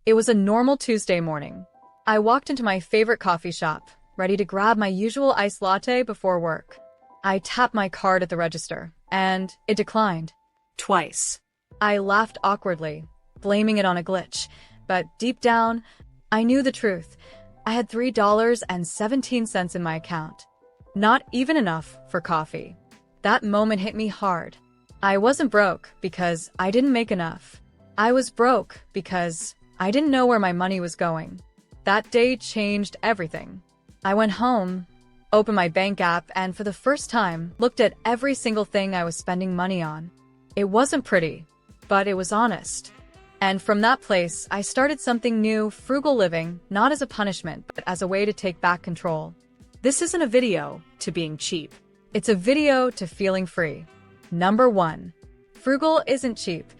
It was a normal Tuesday morning. I walked into my favorite coffee shop, ready to grab my usual iced latte before work. I tapped my card at the register, and it declined. Twice. I laughed awkwardly, blaming it on a glitch, but deep down, I knew the truth. I had $3.17 in my account. Not even enough for coffee. That moment hit me hard. I wasn't broke because I didn't make enough. I was broke because I didn't know where my money was going. That day changed everything. I went home, opened my bank app, and for the first time, looked at every single thing I was spending money on. It wasn't pretty, but it was honest. And from that place, I started something new, frugal living, not as a punishment, but as a way to take back control. This isn't a video to being cheap. It's a video to feeling free. Number 1. Frugal isn't cheap.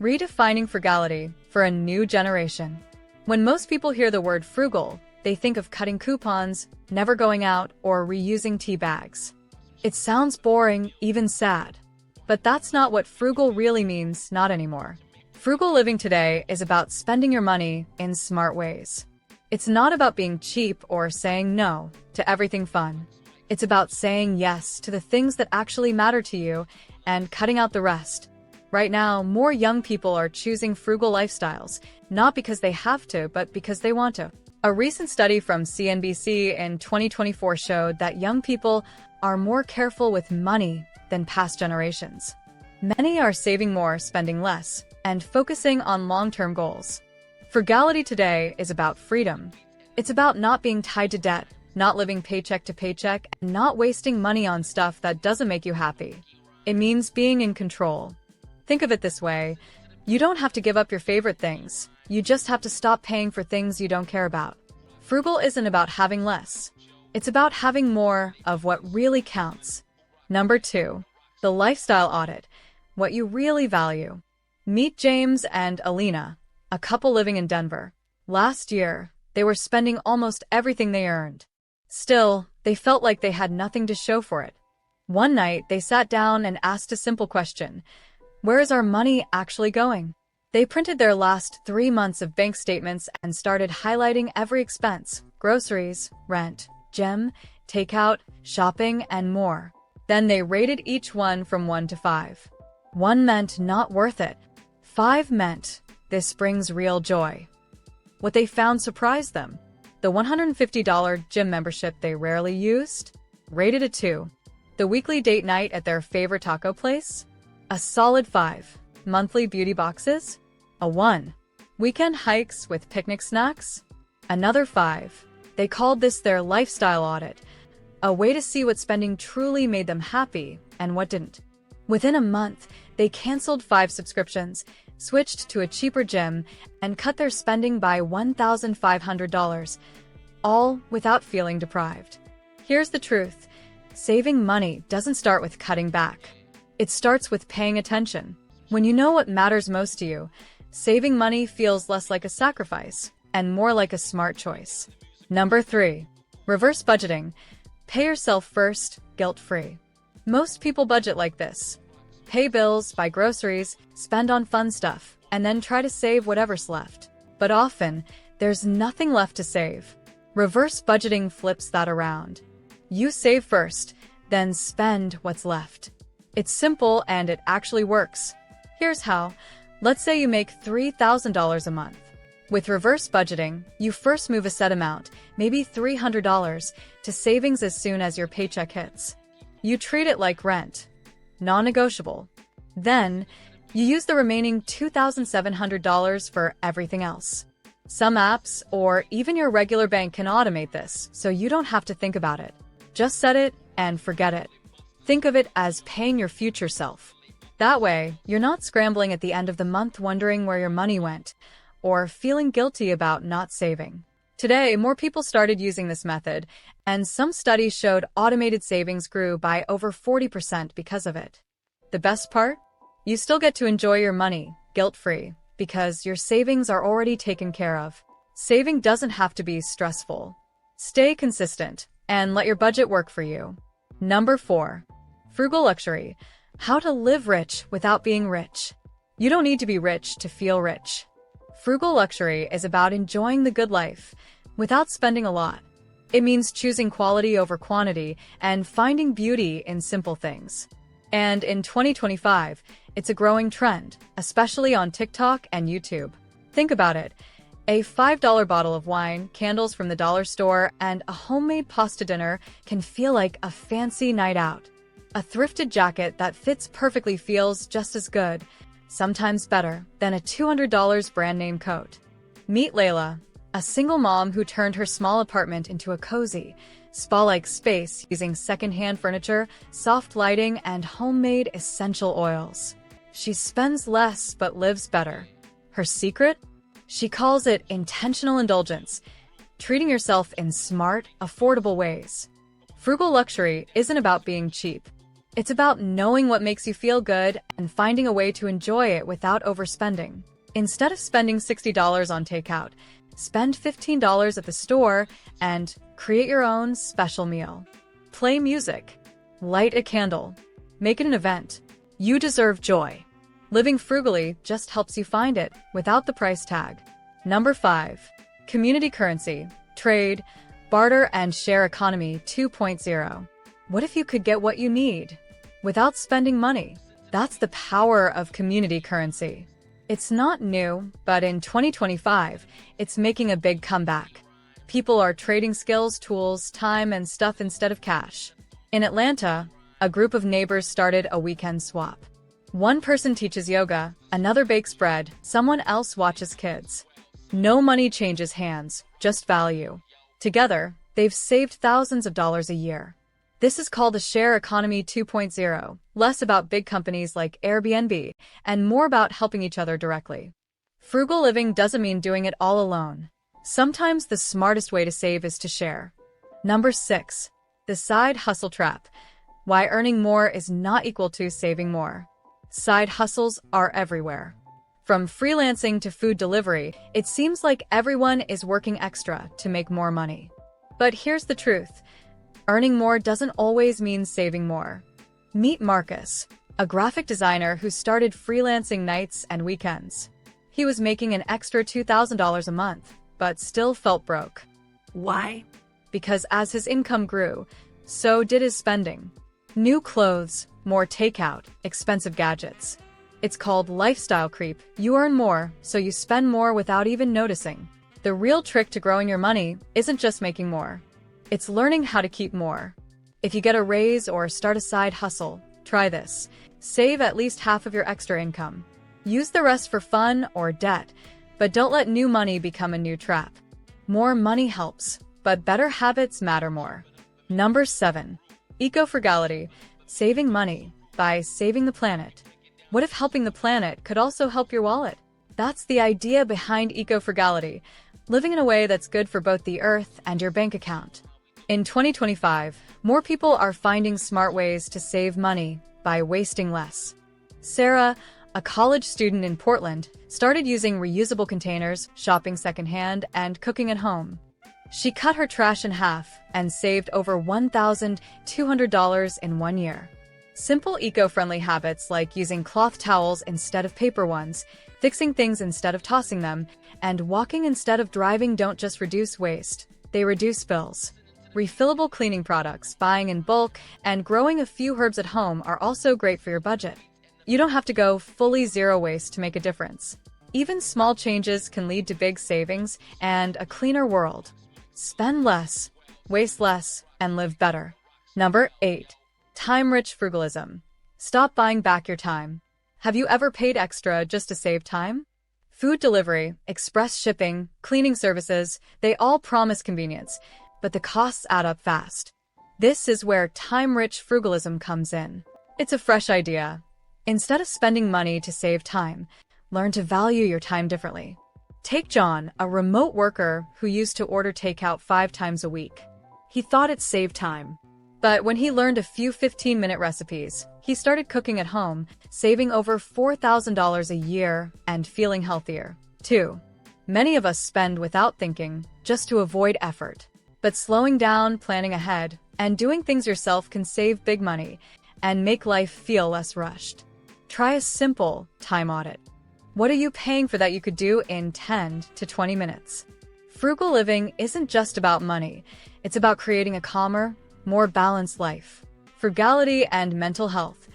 Redefining frugality for a new generation. When most people hear the word frugal, they think of cutting coupons, never going out, or reusing tea bags. It sounds boring, even sad. But that's not what frugal really means, not anymore. Frugal living today is about spending your money in smart ways. It's not about being cheap or saying no to everything fun. It's about saying yes to the things that actually matter to you and cutting out the rest. Right now, more young people are choosing frugal lifestyles, not because they have to, but because they want to. A recent study from CNBC in 2024 showed that young people are more careful with money than past generations. Many are saving more, spending less, and focusing on long-term goals. Frugality today is about freedom. It's about not being tied to debt, not living paycheck to paycheck, and not wasting money on stuff that doesn't make you happy. It means being in control. Think of it this way: you don't have to give up your favorite things. You just have to stop paying for things you don't care about. Frugal isn't about having less. It's about having more of what really counts. Number 2. The lifestyle audit. What you really value. Meet James and Alina, a couple living in Denver. Last year, they were spending almost everything they earned. Still, they felt like they had nothing to show for it. One night, they sat down and asked a simple question: where is our money actually going? They printed their last 3 months of bank statements and started highlighting every expense: groceries, rent, gym, takeout, shopping, and more. Then they rated each one from 1 to 5. 1 meant not worth it. 5 meant this brings real joy. What they found surprised them. The $150 gym membership they rarely used? Rated a 2. The weekly date night at their favorite taco place? A solid 5. Monthly beauty boxes? A 1. Weekend hikes with picnic snacks? Another 5. They called this their lifestyle audit, a way to see what spending truly made them happy and what didn't. Within a month, they canceled 5 subscriptions, switched to a cheaper gym, and cut their spending by $1,500, all without feeling deprived. Here's the truth: saving money doesn't start with cutting back. It starts with paying attention. When you know what matters most to you, saving money feels less like a sacrifice and more like a smart choice. Number 3. Reverse budgeting. Pay yourself first, guilt-free. Most people budget like this: pay bills, buy groceries, spend on fun stuff, and then try to save whatever's left. But often, there's nothing left to save. Reverse budgeting flips that around. You save first, then spend what's left. It's simple and it actually works. Here's how. Let's say you make $3,000 a month. With reverse budgeting, you first move a set amount, maybe $300, to savings as soon as your paycheck hits. You treat it like rent, non-negotiable. Then, you use the remaining $2,700 for everything else. Some apps, or even your regular bank, can automate this, so you don't have to think about it. Just set it and forget it. Think of it as paying your future self. That way, you're not scrambling at the end of the month wondering where your money went, or feeling guilty about not saving. Today, more people started using this method, and some studies showed automated savings grew by over 40% because of it. The best part? You still get to enjoy your money, guilt-free, because your savings are already taken care of. Saving doesn't have to be stressful. Stay consistent, and let your budget work for you. Number 4. Frugal luxury. How to live rich without being rich. You don't need to be rich to feel rich. Frugal luxury is about enjoying the good life without spending a lot. It means choosing quality over quantity and finding beauty in simple things. And in 2025, it's a growing trend, especially on TikTok and YouTube. Think about it. A $5 bottle of wine, candles from the dollar store, and a homemade pasta dinner can feel like a fancy night out. A thrifted jacket that fits perfectly feels just as good, sometimes better, than a $200 brand name coat. Meet Layla, a single mom who turned her small apartment into a cozy, spa-like space using secondhand furniture, soft lighting, and homemade essential oils. She spends less but lives better. Her secret? She calls it intentional indulgence, treating yourself in smart, affordable ways. Frugal luxury isn't about being cheap. It's about knowing what makes you feel good and finding a way to enjoy it without overspending. Instead of spending $60 on takeout, spend $15 at the store and create your own special meal. Play music. Light a candle. Make it an event. You deserve joy. Living frugally just helps you find it without the price tag. Number 5. Community currency, trade, barter, and share economy 2.0. What if you could get what you need without spending money? That's the power of community currency. It's not new, but in 2025, it's making a big comeback. People are trading skills, tools, time, and stuff instead of cash. In Atlanta, a group of neighbors started a weekend swap. One person teaches yoga, another bakes bread, someone else watches kids. No money changes hands, just value. Together, they've saved thousands of dollars a year. This is called a share economy 2.0, less about big companies like Airbnb, and more about helping each other directly. Frugal living doesn't mean doing it all alone. Sometimes the smartest way to save is to share. Number 6. The side hustle trap. Why earning more is not equal to saving more. Side hustles are everywhere. From freelancing to food delivery, it seems like everyone is working extra to make more money. But here's the truth. Earning more doesn't always mean saving more. Meet Marcus, a graphic designer who started freelancing nights and weekends. He was making an extra $2,000 a month, but still felt broke. Why? Because as his income grew, so did his spending. New clothes, more takeout, expensive gadgets. It's called lifestyle creep. You earn more, so you spend more without even noticing. The real trick to growing your money isn't just making more. It's learning how to keep more. If you get a raise or start a side hustle, try this. Save at least half of your extra income. Use the rest for fun or debt, but don't let new money become a new trap. More money helps, but better habits matter more. Number 7. Eco-frugality. Saving money by saving the planet. What if helping the planet could also help your wallet? That's the idea behind eco-frugality, living in a way that's good for both the earth and your bank account. In 2025, more people are finding smart ways to save money by wasting less. Sarah, a college student in Portland, started using reusable containers, shopping secondhand, and cooking at home. She cut her trash in half and saved over $1,200 in 1 year. Simple eco-friendly habits like using cloth towels instead of paper ones, fixing things instead of tossing them, and walking instead of driving don't just reduce waste, they reduce spills. Refillable cleaning products, buying in bulk, and growing a few herbs at home are also great for your budget. You don't have to go fully zero waste to make a difference. Even small changes can lead to big savings and a cleaner world. Spend less, waste less, and live better. Number 8. Time-rich frugalism. Stop buying back your time. Have you ever paid extra just to save time? Food delivery, express shipping, cleaning services, they all promise convenience, but the costs add up fast. This is where time-rich frugalism comes in. It's a fresh idea. Instead of spending money to save time, learn to value your time differently. Take John, a remote worker who used to order takeout 5 times a week. He thought it saved time. But when he learned a few 15-minute recipes, he started cooking at home, saving over $4,000 a year and feeling healthier, too. Many of us spend without thinking, just to avoid effort. But slowing down, planning ahead, and doing things yourself can save big money and make life feel less rushed. Try a simple time audit. What are you paying for that you could do in 10 to 20 minutes? Frugal living isn't just about money. It's about creating a calmer, more balanced life. Frugality and mental health.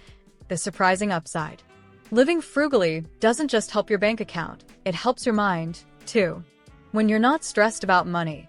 The surprising upside. Living frugally doesn't just help your bank account, it helps your mind, too. When you're not stressed about money,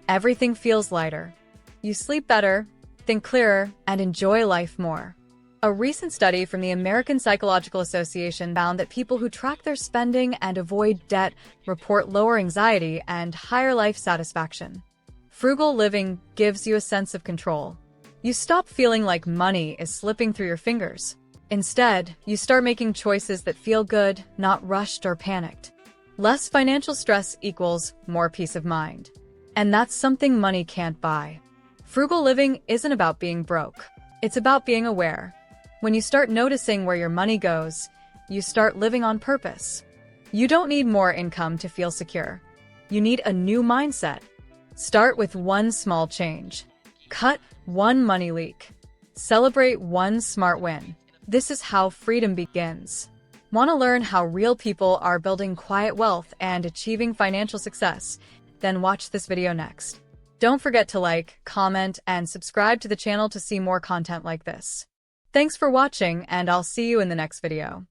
everything feels lighter. You sleep better, think clearer, and enjoy life more. A recent study from the American Psychological Association found that people who track their spending and avoid debt report lower anxiety and higher life satisfaction. Frugal living gives you a sense of control. You stop feeling like money is slipping through your fingers. Instead, you start making choices that feel good, not rushed or panicked. Less financial stress equals more peace of mind. And that's something money can't buy. Frugal living isn't about being broke. It's about being aware. When you start noticing where your money goes, you start living on purpose. You don't need more income to feel secure. You need a new mindset. Start with one small change. Cut one money leak. Celebrate one smart win. This is how freedom begins. Want to learn how real people are building quiet wealth and achieving financial success? Then watch this video next. Don't forget to like, comment, and subscribe to the channel to see more content like this. Thanks for watching, and I'll see you in the next video.